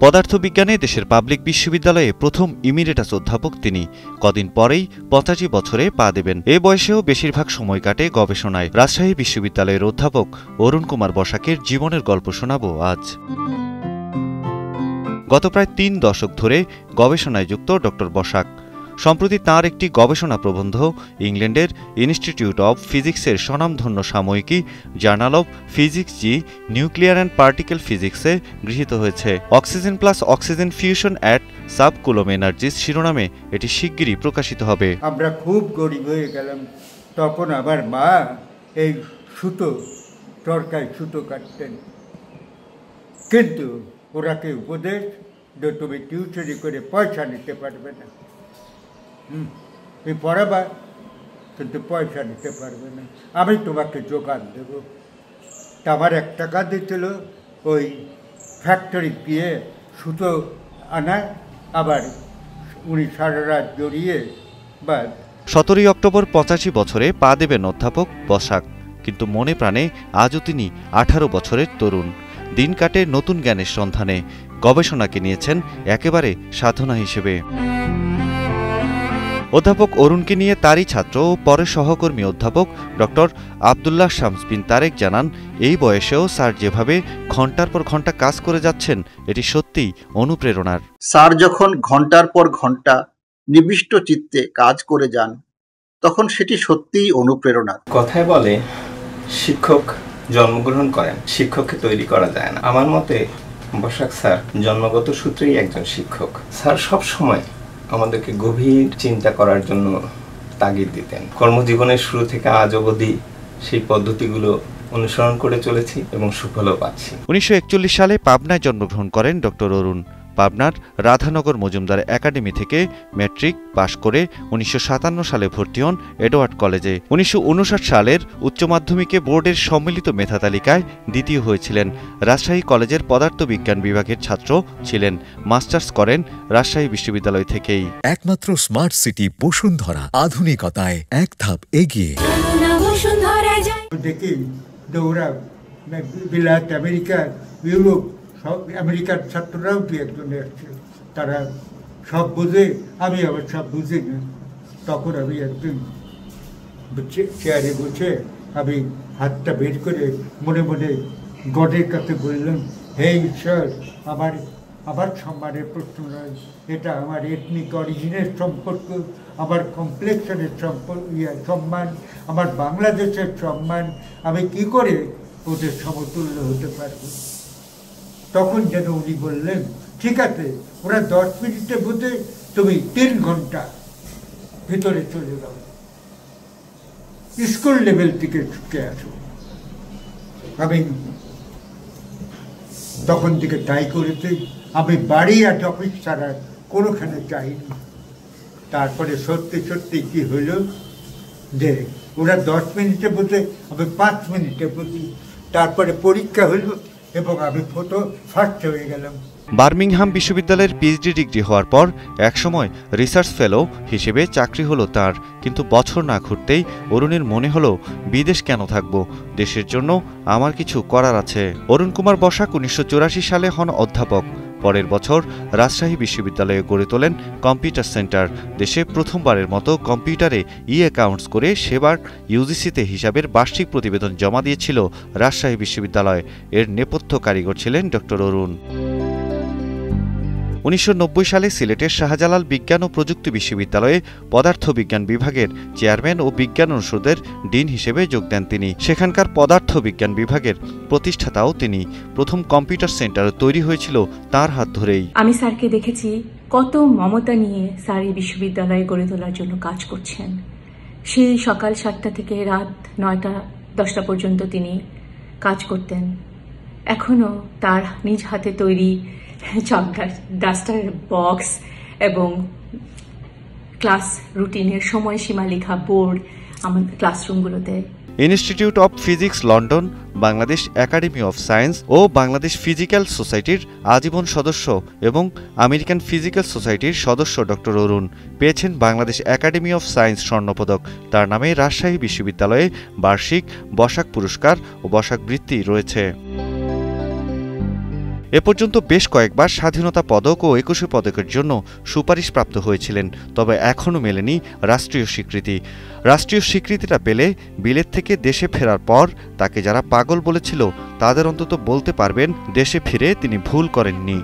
পদার্থবিজ্ঞানে দেশের পাবলিক বিশ্ববিদ্যালয়ে প্রথম ইমিরেটাস অধ্যাপক তিনি। কদিন পরেই ৮৫ বছরে পা দেবেন। এ বয়সেও বেশিরভাগ সময় কাটে গবেষণায়। রাজশাহী বিশ্ববিদ্যালয়ের অধ্যাপক অরুণ কুমার বসাকের জীবনের গল্প শোনাব আজ। গত প্রায় ৩ দশক ধরে গবেষণায় যুক্ত ড বসাক। সম্প্রতি তাঁর একটি গবেষণা প্রবন্ধ ইংল্যান্ডের ইনস্টিটিউট অব ফিজিক্সের স্বনামধন্য সাময়িকী journal of physics G nuclear and particle ফিজিক্সে গৃহীত হয়েছে। Oxygen plus oxygen fusion at sub coulomb energies শিরোনামে এটি শিগগিরই প্রকাশিত হবে। আমরা খুব গরিব হয়ে গেলাম। তখন আবার মা এই চরকায় সুতো কাটতেন, কিন্তু ওরাকে উপদেশ যে তুমি টিউশনি করে পয়সা নিতে পারবে না, তুমি পড়াবা কিন্তু পয়সা নিতে পারবে না, আমি তোমাকে যোগান দেব। তা আমার ১ টাকা দিয়েছিল ওই ফ্যাক্টরি গিয়ে সুতো আনা, আবার উনি সারা রাত জড়িয়ে বা ১৭ অক্টোবর ৮৫ বছরে পা দেবেন অধ্যাপক বসাক। কিন্তু মনে প্রাণে আজও তিনি ১৮ বছরের তরুণ। দিন কাটে নতুন জ্ঞানের সন্ধানে। গবেষণাকে নিয়েছেন একেবারে সাধনা হিসেবে। অধ্যাপক অরুণকে নিয়ে তারই ছাত্র ও পরে সহকর্মী অধ্যাপক ড আবদুল্লাহ শামস বিন তারেক জানান, এই বয়সেও স্যার যেভাবে ঘণ্টার পর ঘণ্টা কাজ করে যাচ্ছেন এটি সত্যিই অনুপ্রেরণার। স্যার যখন ঘণ্টার পর ঘণ্টা নিবিষ্ট চিত্তে কাজ করে যান তখন সেটি সত্যিই অনুপ্রেরণার। কথায় বলে শিক্ষক জন্মগ্রহণ করেন, শিক্ষককে তৈরি করা যায় না। আমার মতে বসাক স্যার জন্মগত সূত্রেই একজন শিক্ষক। স্যার সব সময় আমাদেরকে গভীর চিন্তা করার জন্য তাগিদ দিতেন। কর্মজীবনের শুরু থেকে আজ অবধি সেই পদ্ধতিগুলো অনুসরণ করে চলেছি এবং সুফলও পাচ্ছি। ১৯৪১ সালে পাবনায় জন্মগ্রহণ করেন ড অরুণ। পাবনার রাধানগর মজুমদার একাডেমি থেকে ম্যাট্রিক পাশ করে ১৯৫৭ সালে ভর্তি হন এডওয়ার্ড কলেজে। ১৯৫৯ সালের উচ্চ মাধ্যমিকে বোর্ডের সম্মিলিত মেধা তালিকায় দ্বিতীয় হয়েছিলেন। রাজশাহী কলেজের পদার্থবিজ্ঞান বিভাগের ছাত্র ছিলেন। মাস্টার্স করেন রাজশাহী বিশ্ববিদ্যালয় থেকেই। একমাত্র স্মার্ট সিটি বসুন্ধরা, আধুনিকতায় এক ধাপ এগিয়ে। দেখি ওরা বিলাত, আমেরিকা, ইউরোপ, সব আমেরিকার ছাত্ররাও ২-১ আসছে। তারা সব বুঝে, আমি আবার সব বুঝি না। তখন আমি একদিন চেয়ারে বসে আমি হাতটা বের করে মনে মনে গডের কাছে বললাম, হে ঈশ্বর, আমার সম্মানের প্রশ্ন নয়, এটা আমার এথনিক অরিজিনের সম্পর্ক, আমার কমপ্লেক্সনের সম্মান, আমার বাংলাদেশের সম্মান। আমি কি করে ওদের সমতুল্য হতে পারবো? তখন যেন উনি বললেন, ঠিক আছে, ওরা ১০ মিনিটে বোঝে, তুমি ৩ ঘন্টা ভিতরে চলে যাও, স্কুল লেভেল থেকে ছুটে আসো। আমি তখন থেকে তাই করেছি। আমি বাড়ি আর অফিস ছাড়া কোনোখানে যাইনি। তারপরে সত্যি সত্যি কি হইল যে ওরা ১০ মিনিটে বোঝে, আমি ৫ মিনিটে বুঝি। তারপরে পরীক্ষা হইল এবং আমি ফার্স্ট হয়ে গেলাম। বার্মিংহাম বিশ্ববিদ্যালয়ের পিএইচডি ডিগ্রি হওয়ার পর একসময় রিসার্চ ফেলো হিসেবে চাকরি হলো তার। কিন্তু বছর না ঘুরতেই অরুণের মনে হলো, বিদেশ কেন থাকবো, দেশের জন্য আমার কিছু করার আছে। অরুণ কুমার বসাক ১৯৮৪ সালে হন অধ্যাপক। পরের বছর রাজশাহী বিশ্ববিদ্যালয়ে গড়ে তোলেন কম্পিউটার সেন্টার। দেশে প্রথমবারের মতো কম্পিউটারে অ্যাকাউন্টস করে সেবার ইউজিসিতে হিসাবের বার্ষিক প্রতিবেদন জমা দিয়েছিল রাজশাহী বিশ্ববিদ্যালয়। এর নেপথ্য কারিগর ছিলেন ড অরুণ। ১৯৯০ সালে সিলেটের শাহজালাল বিজ্ঞান ও প্রযুক্তি বিশ্ববিদ্যালয়ে পদার্থবিজ্ঞান বিভাগের চেয়ারম্যান ও বিজ্ঞান অনুষদের ডিন হিসেবে যোগ দেন তিনি। সেখানকার পদার্থবিজ্ঞান বিভাগের প্রতিষ্ঠাতাও তিনি। প্রথম কম্পিউটার সেন্টার তৈরি হয়েছিল তার হাত ধরেই। আমি স্যারকে দেখেছি কত মমতা নিয়ে স্যার এই বিশ্ববিদ্যালয়ে গড়ে তোলার জন্য কাজ করছেন। সেই সকাল ৭টা থেকে রাত ৯টা-১০টা পর্যন্ত তিনি কাজ করতেন। এখনো তার নিজ হাতে তৈরি ডাস্টার বক্স এবং ক্লাস রুটিনের সময়সীমা লেখা বোর্ড আমাদের ক্লাসরুমগুলোতে। Institute of Physics London, Bangladesh Academy of Science ও বাংলাদেশ ফিজিক্যাল সোসাইটির আজীবন সদস্য এবং আমেরিকান ফিজিক্যাল সোসাইটির সদস্য ড অরুণ। পেয়েছেন বাংলাদেশ একাডেমি অফ সায়েন্স স্বর্ণপদক। তার নামে রাজশাহী বিশ্ববিদ্যালয়ে বার্ষিক বসাক পুরস্কার ও বসাক বৃত্তি রয়েছে। এ পর্যন্ত বেশ কয়েকবার স্বাধীনতা পদক ও ২১ পদকের জন্য সুপারিশপ্রাপ্ত হয়েছিলেন, তবে এখনও মেলেনি রাষ্ট্রীয় স্বীকৃতি। রাষ্ট্রীয় স্বীকৃতিটা পেলে বিলেত থেকে দেশে ফেরার পর তাকে যারা পাগল বলেছিল তাদের অন্তত বলতে পারবেন দেশে ফিরে তিনি ভুল করেননি।